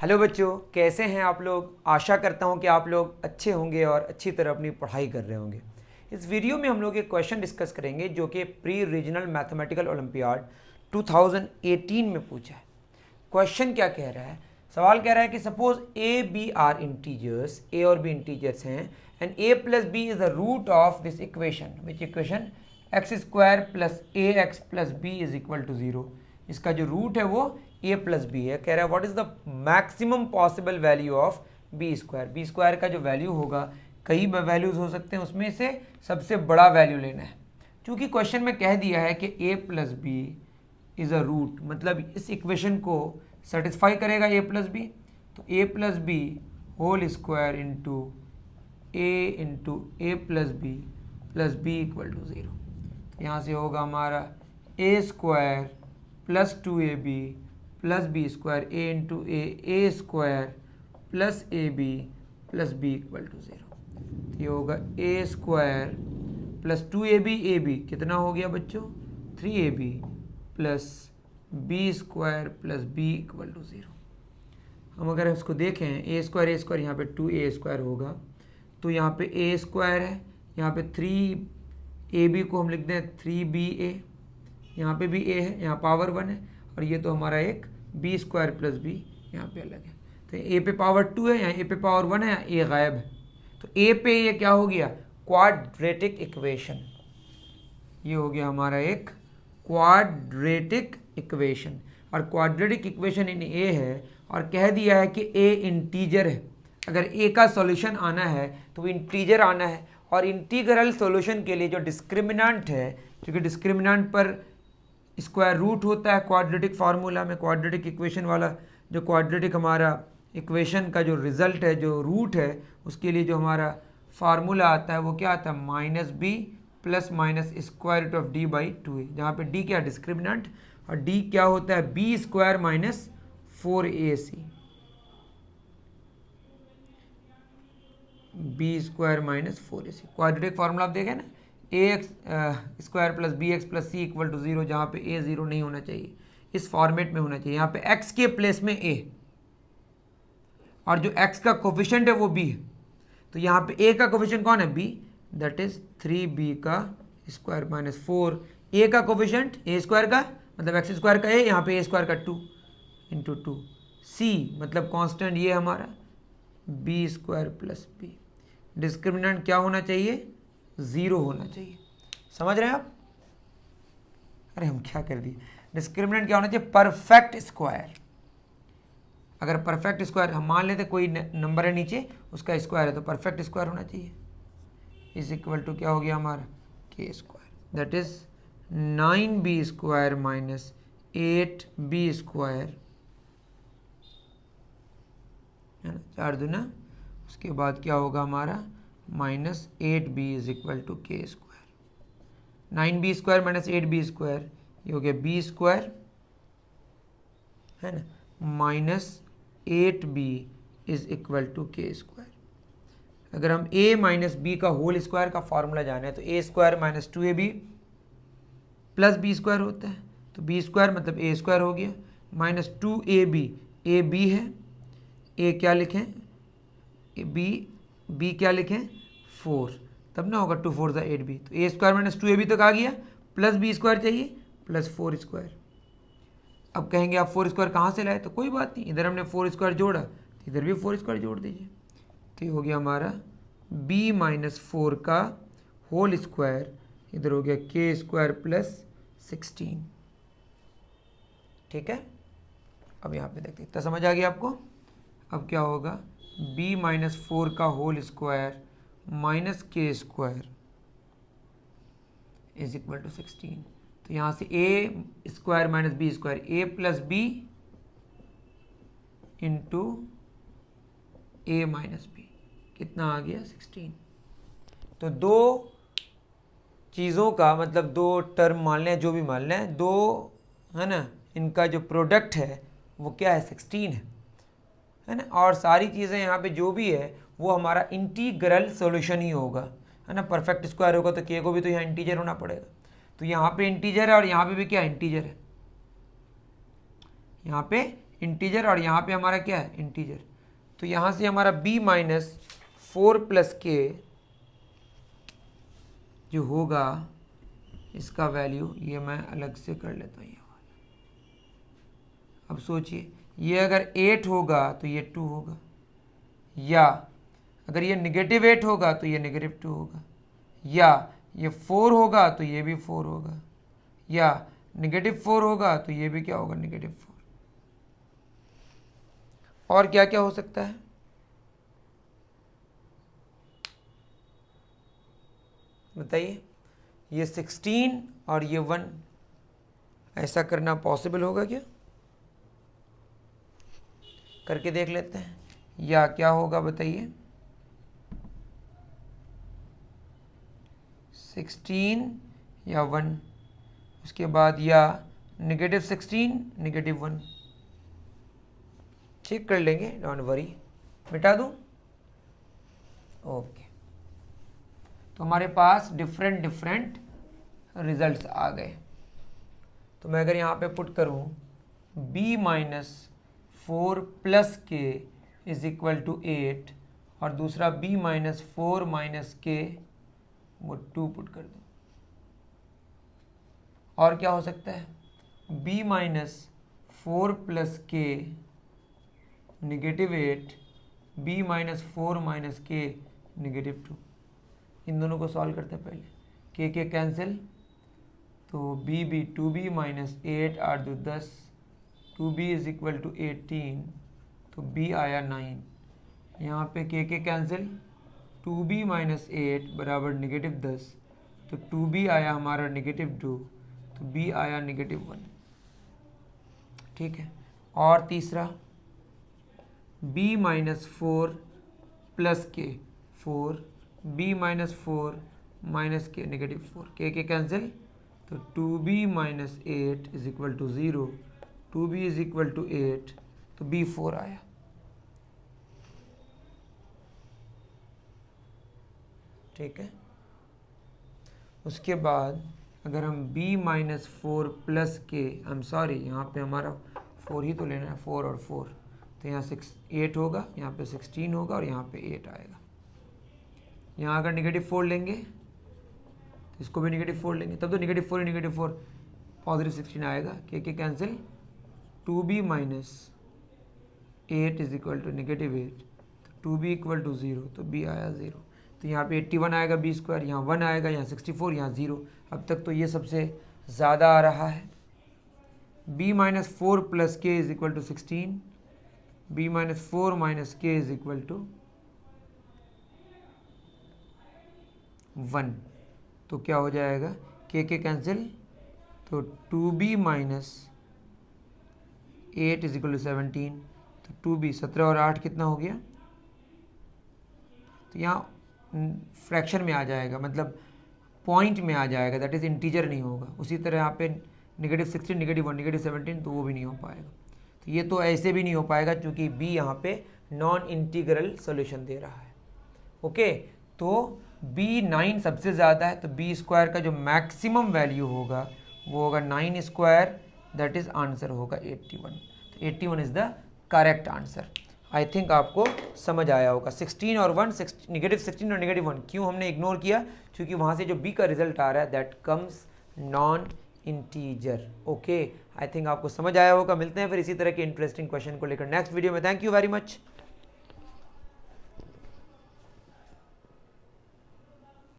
Hello बच्चों, कैसे हैं आप लोग। आशा करता हूं कि आप लोग अच्छे होंगे और अच्छी तरह अपनी पढ़ाई कर रहे होंगे। इस वीडियो में हम लोग एक क्वेश्चन डिस्कस करेंगे जो कि प्री रीजनल मैथमेटिकल ओलंपियाड 2018 में पूछा है। क्वेश्चन क्या कह रहा है? सवाल कह रहा है कि suppose a b are integers, a और बी इंटीजर्स हैं and a plus b is the root of this equation, which equation x square plus a x plus b is equal to 0। इसका जो रूट है वो ए plus B है। कह रहा है what is the maximum possible value of b square. B square का जो वैल्यू होगा, कई वैल्यूज हो सकते हैं, उसमें से सबसे बड़ा वैल्यू लेना है। क्योंकि क्वेश्चन में कह दिया है कि a plus b is a root, मतलब इस इक्वेशन को सेटिस्फाई करेगा ए प्लस बी, तो a plus b whole square into a plus b equal to 0। तो यहाँ से होगा हमारा a square plus 2ab plus b square a into a square plus a b plus b equal to 0। तो ये होगा ए square plus 2ab कितना हो गया बच्चों? 3ab plus b square plus b equal to 0। हम अगर इसको देखें, ए स्क्वायर यहाँ पे 2a स्क्वायर होगा, तो यहाँ पे ए स्क्वायर है, यहाँ पे 3ab को हम लिख दें 3ba, यहाँ पे भी a है, यहाँ पावर 1 है, और ये तो हमारा एक बी स्क्वायर प्लस बी यहाँ पे अलग है। तो ए पे पावर 2 है, यहाँ ए पे पावर 1 है, यहाँ ए गायब है। तो ए पे ये क्या हो गया? Quadratic equation. ये हो गया हमारा एक क्वाड्रेटिक इक्वेशन, और क्वाड्रेटिक इक्वेशन इन ए है, और कह दिया है कि ए इंटीजर है। अगर ए का सॉल्यूशन आना है तो इंटीजर आना है, और इंटीग्रल सॉल्यूशन के लिए जो डिस्क्रिमिनेंट है, क्योंकि डिस्क्रिमिनेंट पर स्क्वायर रूट होता है क्वाड्रेटिक फार्मूला में, क्वाड्रेटिक इक्वेशन वाला जो क्वाड्रेटिक हमारा इक्वेशन का जो रिजल्ट है, जो रूट है, उसके लिए जो हमारा फार्मूला आता है वो क्या आता है? Minus b plus minus square root of d by 2a, जहाँ पे डी क्या डिस्क्रिमिनेंट, और डी क्या होता है? B square minus 4ac, b square minus 4ac। Quadratic formula आप देखें ना, a x square plus b x plus c equal to 0, जहाँ पे ए 0 नहीं होना चाहिए, इस फॉर्मेट में होना चाहिए। यहाँ पे एक्स के प्लेस में ए, और जो एक्स का कोफिशिएंट है वो बी है, तो यहाँ पे ए का कोफिशिएंट कौन है? बी, दैट इज 3b का स्क्वायर माइनस 4 ए का कोफिशिएंट, ए स्क्वायर का मतलब एक्स स्क्वायर का ए, यहाँ पे ए स्क्वायर का 2 इंटू 2, सी मतलब कांस्टेंट ये हमारा b square plus b. Discriminant क्या होना चाहिए? 0 होना चाहिए। समझ रहे हैं आप? अरे हम क्या कर दिए, डिस्क्रिमिनेंट क्या होना चाहिए? Perfect square. अगर परफेक्ट स्क्वायर हम मान लेते, कोई नंबर है नीचे, उसका स्क्वायर है, तो परफेक्ट स्क्वायर होना चाहिए। इज इक्वल टू क्या हो गया हमारा? K square, that is 9b square minus 8b square, है ना, 4 दूना, उसके बाद क्या होगा हमारा? Minus 8b is equal to k square. 9b square minus 8b square, ये हो गया b स्क्वायर, है ना, minus 8b is equal to k square. अगर हम a माइनस बी का होल स्क्वायर का फॉर्मूला जाने तो a square minus 2ab plus b square होता है, तो b स्क्वायर मतलब a स्क्वायर हो गया, माइनस 2ab, a b है, a क्या लिखें? बी क्या लिखें? 4, तब ना होगा 2 4 8b, तो ए स्क्वायर माइनस 2ab तक आ गया, प्लस बी स्क्वायर चाहिए प्लस 4 स्क्वायर। अब कहेंगे आप 4 स्क्वायर कहाँ से लाए? तो कोई बात नहीं, इधर हमने 4 स्क्वायर जोड़ा, तो इधर भी 4 स्क्वायर जोड़ दीजिए। तो ये हो गया हमारा b माइनस 4 का होल स्क्वायर, इधर हो गया के स्क्वायर प्लस 16। ठीक है, अब यहाँ पे देखते हैं, इतना समझ आ गया आपको? अब क्या होगा? b माइनस 4 का whole square minus k square is equal to 16। तो यहाँ से a square minus b square, a plus b into a minus b, कितना आ गया? 16। तो दो चीज़ों का मतलब दो टर्म मान लें, जो भी मान लें, दो है ना, इनका जो प्रोडक्ट है वो क्या है? 16 है ना, और सारी चीज़ें यहाँ पे जो भी है वो हमारा इंटीग्रल सॉल्यूशन ही होगा, है ना। परफेक्ट स्क्वायर होगा तो के को भी तो यहाँ इंटीजर होना पड़ेगा, तो यहाँ पे इंटीजर है और यहाँ पे भी क्या इंटीजर है, यहाँ पे इंटीजर और यहाँ पे हमारा क्या है इंटीजर। तो यहाँ से हमारा b माइनस 4 प्लस के जो होगा इसका वैल्यू, ये मैं अलग से कर लेता हूँ ये वाला। अब सोचिए ये अगर 8 होगा तो ये 2 होगा, या अगर ये नेगेटिव 8 होगा तो ये नेगेटिव 2 होगा, या ये 4 होगा तो ये भी 4 होगा, या नेगेटिव 4 होगा तो ये भी क्या होगा नेगेटिव 4। और क्या क्या हो सकता है बताइए। ये 16 और ये 1, ऐसा करना पॉसिबल होगा क्या? करके देख लेते हैं। या क्या होगा बताइए, 16 या 1, उसके बाद या नेगेटिव 16 नेगेटिव 1। चेक कर लेंगे, डोंट वरी। मिटा दूं? ओके, तो हमारे पास डिफरेंट रिजल्ट्स आ गए। तो मैं अगर यहाँ पे पुट करूँ b minus 4 plus k is equal to 8 और दूसरा b माइनस 4 माइनस के वो 2 पुट कर दूँ, और क्या हो सकता है b माइनस 4 प्लस के negative 8, b minus 4 minus k negative 2। इन दोनों को सॉल्व करते हैं पहले, के कैंसिल, तो b 2b minus 8 8 2 10, 2b is equal to 18, तो b आया 9। यहाँ पे के कैंसिल, 2b माइनस 8 बराबर नेगेटिव 10, तो 2b आया हमारा नेगेटिव 2, तो b आया नेगेटिव 1। ठीक है, और तीसरा b minus 4 plus k 4, b minus 4 minus k negative 4, k cancel, तो 2b minus 8 is equal to 0, 2b is equal to 8, तो b 4 आया। ठीक है, उसके बाद अगर हम b माइनस 4 प्लस के, आई एम सॉरी यहाँ पे हमारा 4 ही तो लेना है, 4 और 4, तो यहाँ 8 होगा, यहाँ पे 16 होगा और यहाँ पे 8 आएगा। यहाँ अगर नेगेटिव 4 लेंगे तो इसको भी नेगेटिव 4 लेंगे, तब तो नेगेटिव 4 नेगेटिव 4 पॉजिटिव 16 आएगा। K cancel, 2b minus 8 is equal to negative 8, तो 2b इक्वल टू 0, तो b आया 0। तो यहाँ पे 81 आएगा b स्क्वायर, यहाँ 1 आएगा, यहाँ 64, यहाँ 0। अब तक तो ये सबसे ज़्यादा आ रहा है। b minus 4 plus k is equal to 16, b minus 4 minus k is equal to 1। तो क्या हो जाएगा, के कैंसिल, तो 2b minus 8 is equal to 17, तो 2b 17 और 8 कितना हो गया, तो यहाँ फ्रैक्शन में आ जाएगा, मतलब पॉइंट में आ जाएगा, दैट इज़ इंटीजर नहीं होगा। उसी तरह यहाँ पे नेगेटिव 16 नेगेटिव 1 नेगेटिव 17, तो वो भी नहीं हो पाएगा। तो ये तो ऐसे भी नहीं हो पाएगा क्योंकि b यहाँ पे नॉन इंटीग्रल सोल्यूशन दे रहा है। ओके, तो b 9 सबसे ज़्यादा है, तो b स्क्वायर का जो मैक्सिमम वैल्यू होगा वो होगा 9 स्क्वायर, दैट इज़ आंसर होगा 81। तो 81 is the correct answer. I think आपको समझ आया होगा। 16 और 1, नेगेटिव 16 और नेगेटिव 1 क्यों हमने इग्नोर किया, क्योंकि वहाँ से जो b का रिजल्ट आ रहा है that comes non integer. Okay, I think आपको समझ आया होगा। मिलते हैं फिर इसी तरह के इंटरेस्टिंग क्वेश्चन को लेकर नेक्स्ट वीडियो में। Thank you very much.